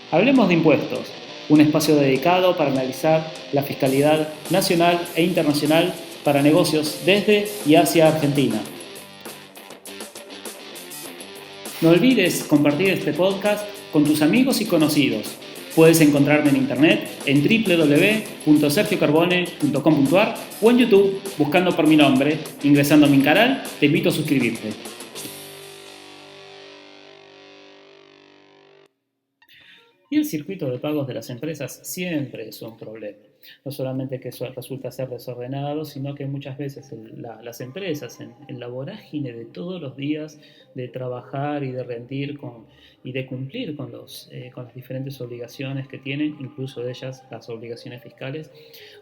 Hablemos de impuestos, un espacio dedicado para analizar la fiscalidad nacional e internacional para negocios desde y hacia Argentina. No olvides compartir este podcast con tus amigos y conocidos. Puedes encontrarme en internet en www.sergiocarbone.com.ar o en YouTube buscando por mi nombre. Ingresando a mi canal, te invito a suscribirte. Y el circuito de pagos de las empresas siempre es un problema. No solamente que eso resulta ser desordenado, sino que muchas veces las empresas en la vorágine de todos los días de trabajar y de rendir y de cumplir con las diferentes obligaciones que tienen, incluso de ellas las obligaciones fiscales,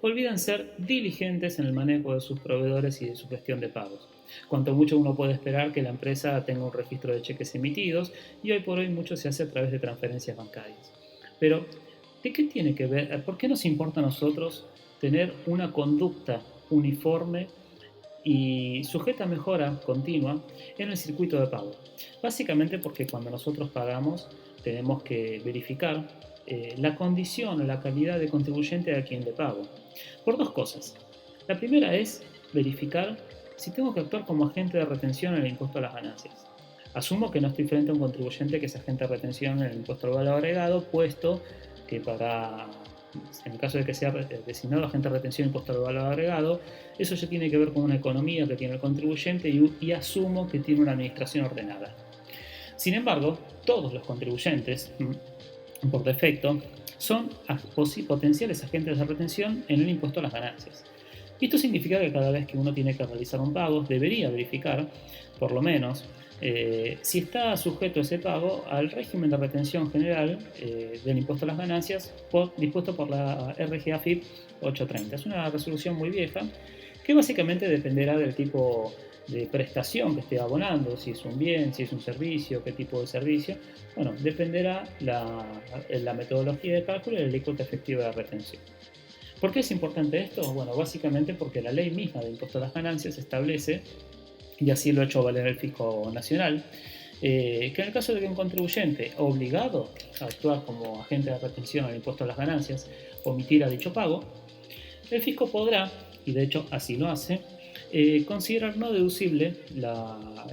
olvidan ser diligentes en el manejo de sus proveedores y de su gestión de pagos. Cuanto mucho uno puede esperar que la empresa tenga un registro de cheques emitidos y hoy por hoy mucho se hace a través de transferencias bancarias. Pero, ¿de qué tiene que ver? ¿Por qué nos importa a nosotros tener una conducta uniforme y sujeta a mejora continua en el circuito de pago? Básicamente porque cuando nosotros pagamos tenemos que verificar la condición o la calidad de contribuyente a quien le pago. Por dos cosas. La primera es verificar si tengo que actuar como agente de retención en el impuesto a las ganancias. Asumo que no estoy frente a un contribuyente que es agente de retención en el impuesto al valor agregado, puesto que en el caso de que sea designado agente de retención en impuesto al valor agregado, eso ya tiene que ver con una economía que tiene el contribuyente y asumo que tiene una administración ordenada. Sin embargo, todos los contribuyentes, por defecto, son potenciales agentes de retención en el impuesto a las ganancias. Esto significa que cada vez que uno tiene que realizar un pago, debería verificar, por lo menos, si está sujeto ese pago al régimen de retención general del impuesto a las ganancias dispuesto por la RGAFIP 830. Es una resolución muy vieja que básicamente dependerá del tipo de prestación que esté abonando, si es un bien, si es un servicio, qué tipo de servicio. Bueno, dependerá la metodología de cálculo y el alícuota efectiva de retención. ¿Por qué es importante esto? Bueno, básicamente porque la ley misma de impuesto a las ganancias establece, y así lo ha hecho valer el Fisco Nacional, que en el caso de que un contribuyente obligado a actuar como agente de retención al impuesto a las ganancias omitiera dicho pago, el Fisco podrá, y de hecho así lo hace, considerar no deducible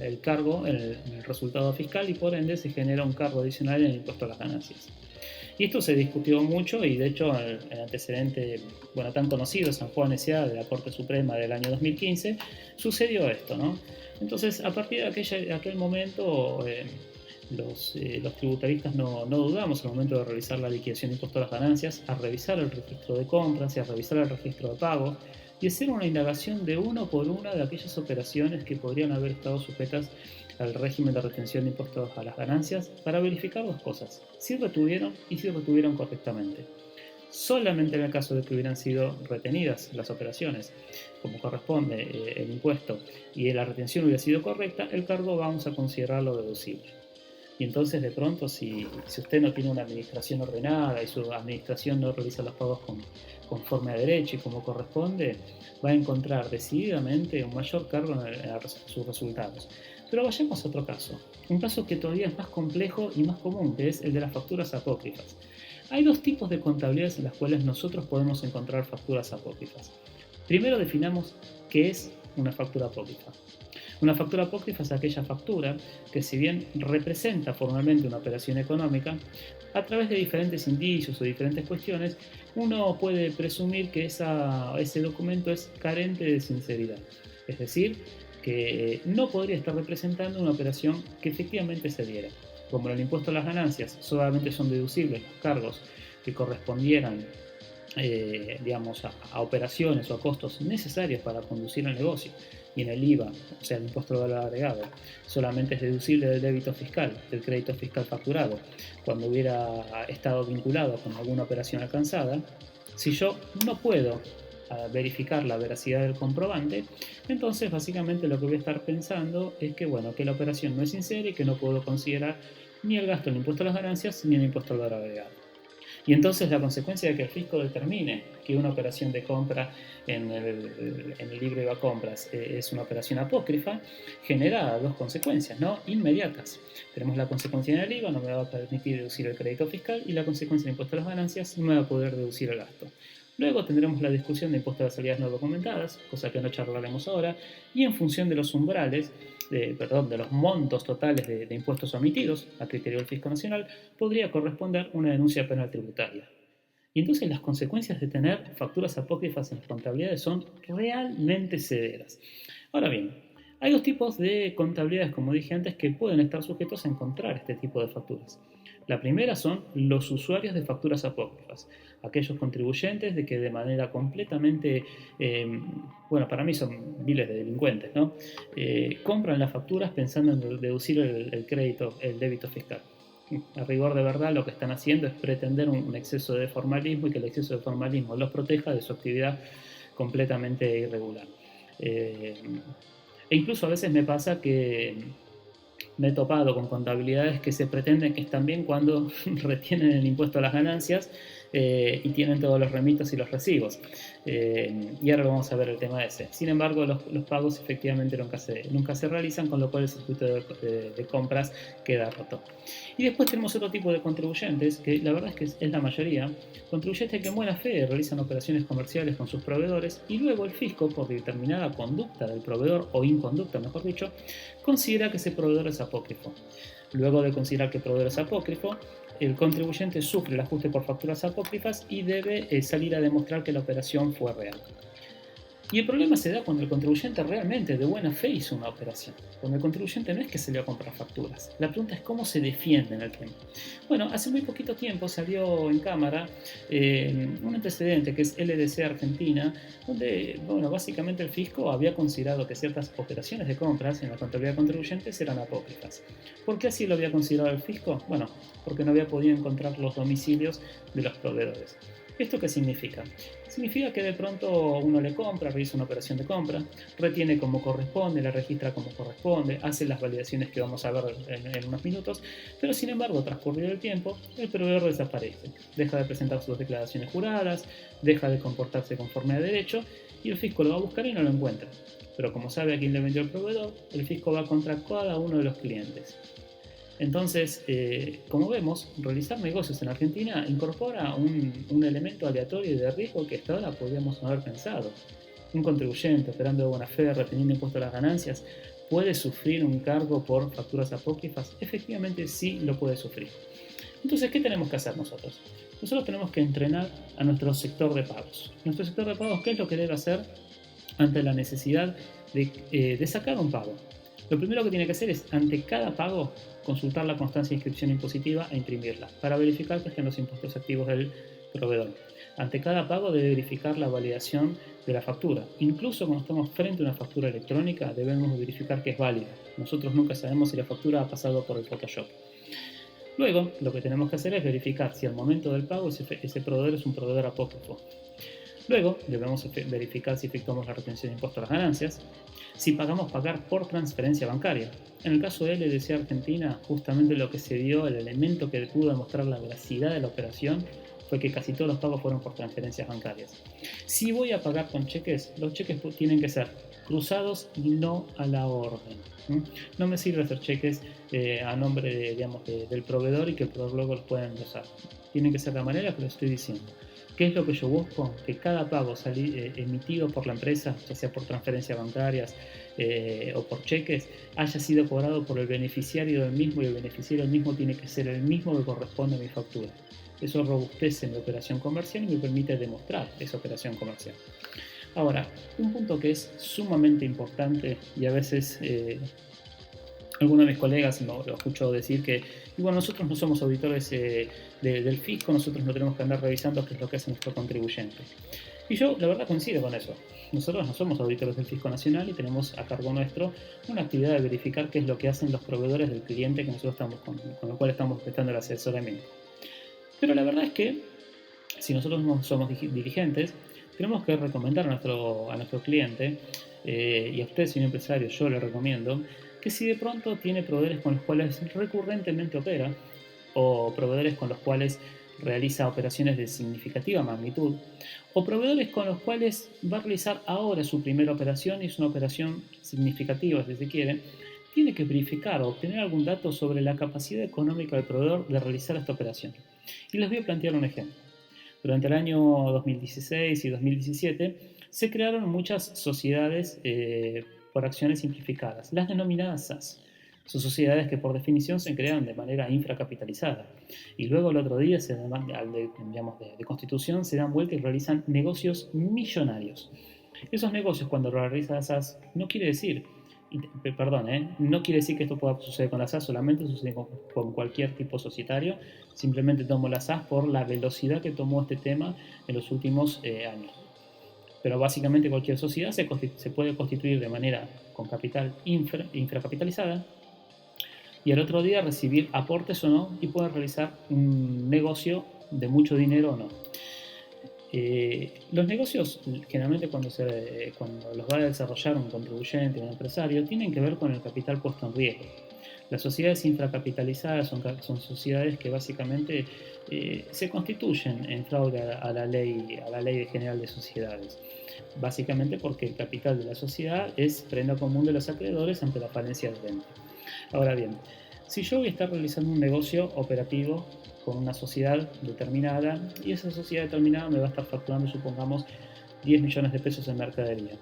el cargo en el resultado fiscal y por ende se genera un cargo adicional en el impuesto a las ganancias. Y esto se discutió mucho y de hecho el antecedente tan conocido, San Juan S.A. de la Corte Suprema del año 2015, sucedió esto, ¿no? Entonces, a partir de aquel momento, los tributaristas no dudamos al momento de realizar la liquidación de impuesto a las ganancias, a revisar el registro de compras y a revisar el registro de pagos y hacer una indagación de una por una de aquellas operaciones que podrían haber estado sujetas al régimen de retención de impuestos a las ganancias para verificar dos cosas, si retuvieron y si retuvieron correctamente. Solamente en el caso de que hubieran sido retenidas las operaciones, como corresponde el impuesto, y la retención hubiera sido correcta, el cargo vamos a considerarlo deducible. Y entonces de pronto si usted no tiene una administración ordenada y su administración no realiza los pagos conforme a derecho y como corresponde, va a encontrar decididamente un mayor cargo en sus resultados. Pero vayamos a otro caso, un caso que todavía es más complejo y más común, que es el de las facturas apócrifas. Hay dos tipos de contabilidades en las cuales nosotros podemos encontrar facturas apócrifas. Primero definamos qué es una factura apócrifa. Una factura apócrifa es aquella factura que, si bien representa formalmente una operación económica, a través de diferentes indicios o diferentes cuestiones, uno puede presumir que ese documento es carente de sinceridad. Es decir, que no podría estar representando una operación que efectivamente se diera. Como en el impuesto a las ganancias solamente son deducibles los cargos que correspondieran a operaciones o a costos necesarios para conducir el negocio, y en el IVA, o sea el impuesto al valor agregado, solamente es deducible del débito fiscal, del crédito fiscal facturado, cuando hubiera estado vinculado con alguna operación alcanzada. Si yo no puedo verificar la veracidad del comprobante, entonces básicamente lo que voy a estar pensando es que la operación no es sincera y que no puedo considerar ni el gasto en impuesto a las ganancias ni el impuesto al valor agregado. Y entonces la consecuencia de que el fisco determine que una operación de compra en el libro IVA compras es una operación apócrifa, genera dos consecuencias, ¿no? Inmediatas. Tenemos la consecuencia en el IVA, no me va a permitir deducir el crédito fiscal, y la consecuencia del impuesto a las ganancias, no me va a poder deducir el gasto. Luego tendremos la discusión de impuestos a las salidas no documentadas, cosa que no charlaremos ahora, y en función de los umbrales, de los montos totales de impuestos omitidos a criterio del Fisco Nacional, podría corresponder una denuncia penal tributaria. Y entonces las consecuencias de tener facturas apócrifas en las contabilidades son realmente severas. Ahora bien, hay dos tipos de contabilidades, como dije antes, que pueden estar sujetos a encontrar este tipo de facturas. La primera son los usuarios de facturas apócrifas, aquellos contribuyentes de que de manera completamente, bueno, para mí son miles de delincuentes, ¿no? Compran las facturas pensando en deducir el crédito, el débito fiscal. A rigor de verdad lo que están haciendo es pretender un exceso de formalismo y que el exceso de formalismo los proteja de su actividad completamente irregular. E incluso a veces me pasa que me he topado con contabilidades que se pretenden que están bien cuando retienen el impuesto a las ganancias y tienen todos los remitos y los recibos. Y ahora vamos a ver el tema ese. Sin embargo, los pagos efectivamente nunca se realizan, con lo cual el circuito de compras queda roto. Y después tenemos otro tipo de contribuyentes, que la verdad es que es la mayoría, contribuyentes que en buena fe realizan operaciones comerciales con sus proveedores y luego el fisco, por determinada conducta del proveedor, o inconducta mejor dicho, considera que ese proveedor es apócrifo. Luego de considerar que el proveedor es apócrifo, el contribuyente sufre el ajuste por facturas apócrifas y debe salir a demostrar que la operación fue real. Y el problema se da cuando el contribuyente realmente de buena fe hizo una operación. Cuando el contribuyente no es que salió a comprar facturas. La pregunta es cómo se defiende en el tema. Bueno, hace muy poquito tiempo salió en cámara un antecedente que es LDC Argentina, donde, bueno, básicamente el fisco había considerado que ciertas operaciones de compras en la contabilidad de contribuyentes eran apócrifas. ¿Por qué así lo había considerado el fisco? Bueno, porque no había podido encontrar los domicilios de los proveedores. ¿Esto qué significa? Significa que de pronto uno le compra, realiza una operación de compra, retiene como corresponde, la registra como corresponde, hace las validaciones que vamos a ver en unos minutos, pero sin embargo, transcurrido el tiempo, el proveedor desaparece, deja de presentar sus declaraciones juradas, deja de comportarse conforme a derecho y el fisco lo va a buscar y no lo encuentra. Pero como sabe a quién le vendió el proveedor, el fisco va contra cada uno de los clientes. Entonces, como vemos, realizar negocios en Argentina incorpora un elemento aleatorio y de riesgo que hasta ahora podríamos no haber pensado. Un contribuyente operando de buena fe, reteniendo impuestos a las ganancias, ¿puede sufrir un cargo por facturas apócrifas? Efectivamente sí lo puede sufrir. Entonces, ¿qué tenemos que hacer nosotros? Nosotros tenemos que entrenar a nuestro sector de pagos. Nuestro sector de pagos, ¿qué es lo que debe hacer ante la necesidad de sacar un pago? Lo primero que tiene que hacer es, ante cada pago, consultar la constancia de inscripción impositiva e imprimirla para verificar que estén los impuestos activos del proveedor. Ante cada pago debe verificar la validación de la factura. Incluso cuando estamos frente a una factura electrónica debemos verificar que es válida. Nosotros nunca sabemos si la factura ha pasado por el Photoshop. Luego, lo que tenemos que hacer es verificar si al momento del pago ese proveedor es un proveedor apócrifo. Luego, debemos verificar si efectuamos la retención de impuestos a las ganancias, si pagamos pagar por transferencia bancaria. En el caso de LDC Argentina, justamente lo que se dio, el elemento que pudo demostrar la veracidad de la operación, fue que casi todos los pagos fueron por transferencias bancarias. Si voy a pagar con cheques, los cheques tienen que ser cruzados y no a la orden. No me sirve hacer cheques a nombre del proveedor y que el proveedor luego los pueda endosar. Tienen que ser de la manera que lo estoy diciendo. ¿Qué es lo que yo busco? Que cada pago emitido por la empresa, ya sea por transferencias bancarias o por cheques, haya sido cobrado por el beneficiario del mismo, y el beneficiario del mismo tiene que ser el mismo que corresponde a mi factura. Eso robustece mi operación comercial y me permite demostrar esa operación comercial. Ahora, un punto que es sumamente importante y a veces algunos de mis colegas lo escucho decir que, bueno, nosotros no somos auditores del fisco, nosotros no tenemos que andar revisando qué es lo que hace nuestro contribuyente. Y yo, la verdad, coincido con eso. Nosotros no somos auditores del Fisco Nacional y tenemos a cargo nuestro una actividad de verificar qué es lo que hacen los proveedores del cliente que nosotros estamos con el cual estamos prestando el asesoramiento. Pero la verdad es que, si nosotros no somos dirigentes, tenemos que recomendar a nuestro cliente, y a usted, señor empresario, yo le recomiendo que si de pronto tiene proveedores con los cuales recurrentemente opera, o proveedores con los cuales realiza operaciones de significativa magnitud, o proveedores con los cuales va a realizar ahora su primera operación y es una operación significativa, si se quiere, tiene que verificar o obtener algún dato sobre la capacidad económica del proveedor de realizar esta operación. Y les voy a plantear un ejemplo. Durante el año 2016 y 2017 se crearon muchas sociedades por acciones simplificadas, las denominadas SAS. Son sociedades que por definición se crean de manera infracapitalizada y luego el otro día de constitución se dan vuelta y realizan negocios millonarios. Esos negocios cuando lo realiza la SAS no quiere decir no quiere decir que esto pueda suceder con la SAS, solamente sucede con cualquier tipo societario. Simplemente tomo la SAS por la velocidad que tomó este tema en los últimos años. Pero básicamente cualquier sociedad se puede constituir de manera con capital infracapitalizada y al otro día recibir aportes o no y poder realizar un negocio de mucho dinero o no. Los negocios, generalmente cuando los va a desarrollar un contribuyente, un empresario, tienen que ver con el capital puesto en riesgo. Las sociedades infracapitalizadas son sociedades que básicamente se constituyen en fraude a la ley general de sociedades. Básicamente porque el capital de la sociedad es prenda común de los acreedores ante la falencia del ente. Ahora bien, si yo voy a estar realizando un negocio operativo con una sociedad determinada y esa sociedad determinada me va a estar facturando, supongamos, 10 millones de pesos en mercadería.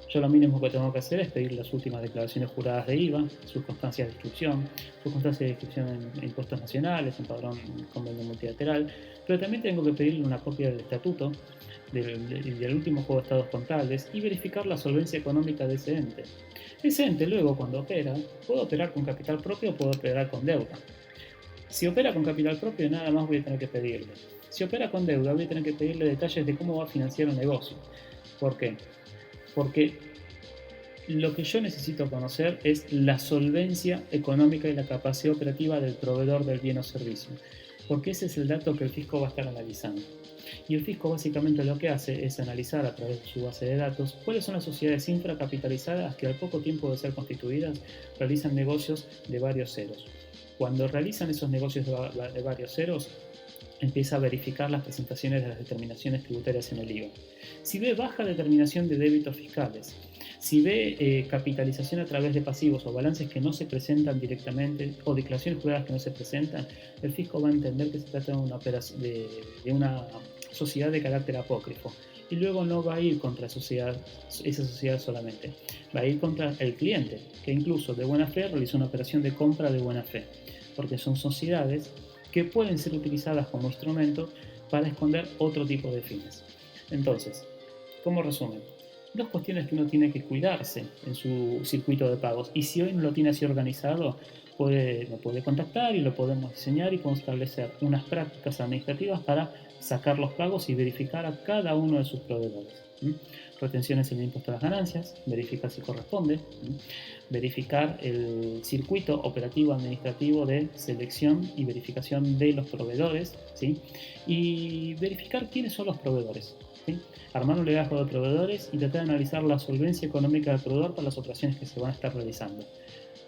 Yo lo mínimo que tengo que hacer es pedir las últimas declaraciones juradas de IVA, sus constancias de inscripción, en impuestos nacionales, en padrón convenio multilateral, pero también tengo que pedirle una copia del estatuto, del último juego de estados contables y verificar la solvencia económica de ese ente. Ese ente luego, cuando opera, puede operar con capital propio o puede operar con deuda. Si opera con capital propio, nada más voy a tener que pedirle. Si opera con deuda, voy a tener que pedirle detalles de cómo va a financiar un negocio. ¿Por qué? Porque lo que yo necesito conocer es la solvencia económica y la capacidad operativa del proveedor del bien o servicio. Porque ese es el dato que el fisco va a estar analizando. Y el fisco básicamente lo que hace es analizar a través de su base de datos cuáles son las sociedades infracapitalizadas que al poco tiempo de ser constituidas realizan negocios de varios ceros. Cuando realizan esos negocios de varios ceros, empieza a verificar las presentaciones de las determinaciones tributarias en el IVA. Si ve baja determinación de débitos fiscales, si ve capitalización a través de pasivos o balances que no se presentan directamente o declaraciones juradas que no se presentan, el fisco va a entender que se trata de una sociedad de carácter apócrifo. Y luego no va a ir contra esa sociedad solamente, va a ir contra el cliente, que incluso de buena fe realizó una operación de compra de buena fe, porque son sociedades que pueden ser utilizadas como instrumento para esconder otro tipo de fines. Entonces, como resumen, dos cuestiones que uno tiene que cuidarse en su circuito de pagos, y si hoy no lo tiene así organizado, me puede contactar y lo podemos diseñar y podemos establecer unas prácticas administrativas para sacar los pagos y verificar a cada uno de sus proveedores. Retenciones en el impuesto a las ganancias, verificar si corresponde, verificar el circuito operativo administrativo de selección y verificación de los proveedores, ¿sí? Y verificar quiénes son los proveedores, ¿sí? Armar un legajo de proveedores y tratar de analizar la solvencia económica del proveedor para las operaciones que se van a estar realizando.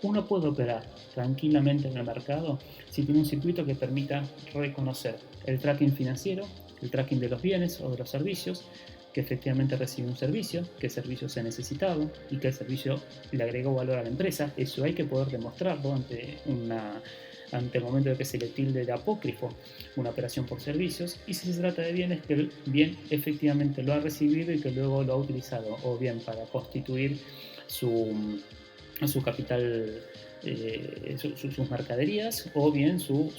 Uno puede operar tranquilamente en el mercado si tiene un circuito que permita reconocer el tracking financiero, el tracking de los bienes o de los servicios, que efectivamente recibe un servicio, que el servicio se ha necesitado y que el servicio le agregó valor a la empresa. Eso hay que poder demostrarlo ante el momento de que se le tilde de apócrifo una operación por servicios, y si se trata de bienes, que el bien efectivamente lo ha recibido y que luego lo ha utilizado o bien para constituir su capital, sus mercaderías, o bien sus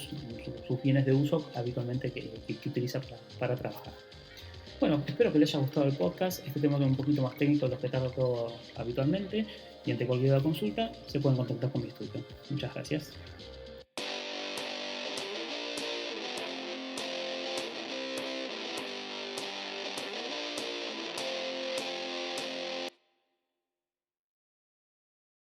bienes de uso habitualmente que utiliza para trabajar. Bueno, espero que les haya gustado el podcast. Este tema es un poquito más técnico de lo que trato habitualmente, y ante cualquier consulta se pueden contactar con mi estudio. Muchas gracias.